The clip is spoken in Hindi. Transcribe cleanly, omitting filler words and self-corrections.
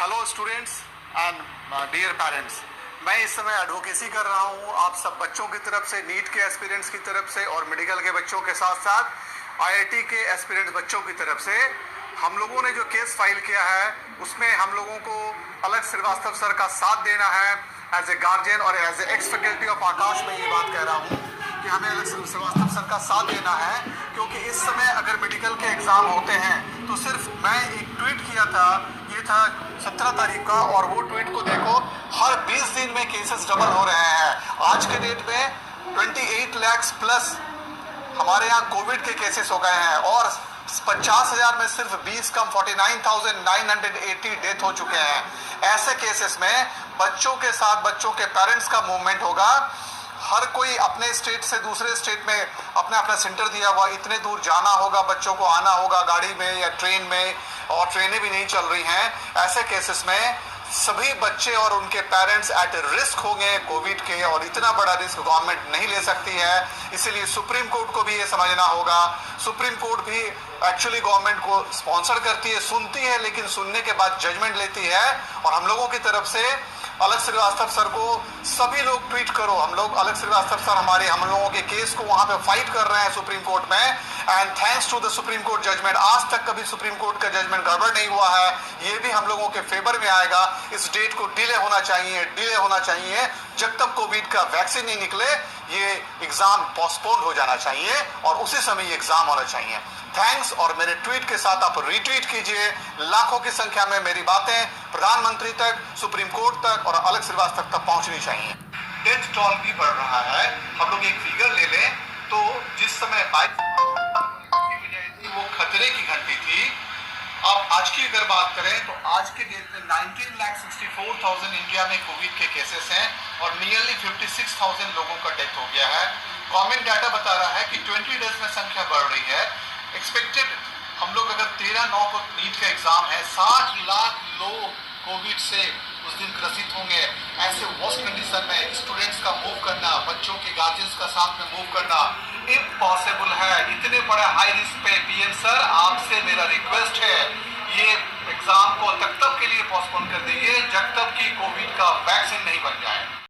Hello students and dear parents. मैं इस समय एडवोकेसी कर रहा हूँ आप सब बच्चों की तरफ से, नीट के एस्पिरेंट्स की तरफ से और मेडिकल के बच्चों के साथ साथ आईआईटी के एस्पिरेंट्स बच्चों की तरफ से। हम लोगों ने जो केस फाइल किया है उसमें हम लोगों को अलग श्रीवास्तव सर का साथ देना है एज ए गार्जियन, और as a ex faculty of Aakash में ये बात कह रहा हूँ कि हमें अलग श्रीवास्तव सर का साथ देना है, क्योंकि इस समय अगर मेडिकल के एग्ज़ाम होते हैं तो सिर्फ मैं एक ट्वीट किया था, ये था 17 तारीख का, और वो ट्वीट को देखो, हर 20 दिन में केसेस डबल हो रहे हैं। आज के डेट में 28 लाख प्लस हमारे यहाँ कोविड के केसेस हो गए हैं और 50,000 में सिर्फ 20 कम 49,980 डेथ हो चुके हैं। ऐसे केसेस में बच्चों के साथ बच्चों के पेरेंट्स का मूवमेंट होगा। हर कोई अपने स्टेट से दूसरे स्टेट में अपना अपना सेंटर दिया हुआ, इतने दूर जाना होगा, बच्चों को आना होगा गाड़ी में या ट्रेन में, और ट्रेनें भी नहीं चल रही हैं। ऐसे केसेस में सभी बच्चे और उनके पेरेंट्स एट रिस्क होंगे कोविड के, और इतना बड़ा रिस्क गवर्नमेंट नहीं ले सकती है। इसीलिए सुप्रीम कोर्ट को भी ये समझना होगा। सुप्रीम कोर्ट भी एक्चुअली गवर्नमेंट को स्पॉन्सर करती है, सुनती है, लेकिन सुनने के बाद जजमेंट लेती है। और हम लोगों की तरफ से अलग श्रीवास्तव सर को सभी लोग ट्वीट करो, हम लोग अलग श्रीवास्तव सर हम लोगों के केस को वहां पे फाइट कर रहे हैं सुप्रीम कोर्ट में, and thanks to the supreme court judgement. आज तक कभी सुप्रीम कोर्ट का जजमेंट गड़बड़ नहीं हुआ है, ये भी हम लोगों के फेवर में आएगा। इस डेट को डिले होना चाहिए। जब तक कोविड का वैक्सीन नहीं निकले ये एग्जाम पोस्टपोन हो जाना चाहिए और उसी समय ये एग्जाम होना चाहिए। थैंक्स। और मेरे ट्वीट के साथ आप रीट्वीट कीजिए। लाखों की संख्या में मेरी बातें प्रधानमंत्री तक, सुप्रीम कोर्ट तक और अलग श्रीवास्तव तक पहुंचनी चाहिए। डेथ टोल भी बढ़ रहा है। हम लोग एक फिगर ले लें तो जिस समय 22 वो खतरे की घंटी थी, अब आज की अगर बात करें तो आज के डेट में 19,64,000 इंडिया में कोविड के केसेस हैं और नियरली 56,000 लोगों का डेथ हो गया है। गवर्नमेंट डाटा बता रहा है कि 20 डेज में संख्या बढ़ रही है। एक्सपेक्टेड हम लोग अगर 13/9 को नीट का एग्जाम है, 60 लाख लोग कोविड से उस दिन ग्रसित होंगे। ऐसे वर्स्ट कंडीशन में स्टूडेंट्स का मूव करना, बच्चों के गार्जियंस का साथ में मूव करना इम्पॉसिबल है। इतने बड़े हाई रिस्क पे पीएम सर आपसे मेरा रिक्वेस्ट है, ये एग्जाम को तब तक के लिए पोस्टपोन कर दीजिए जब तक कि कोविड का वैक्सीन नहीं बन जाए।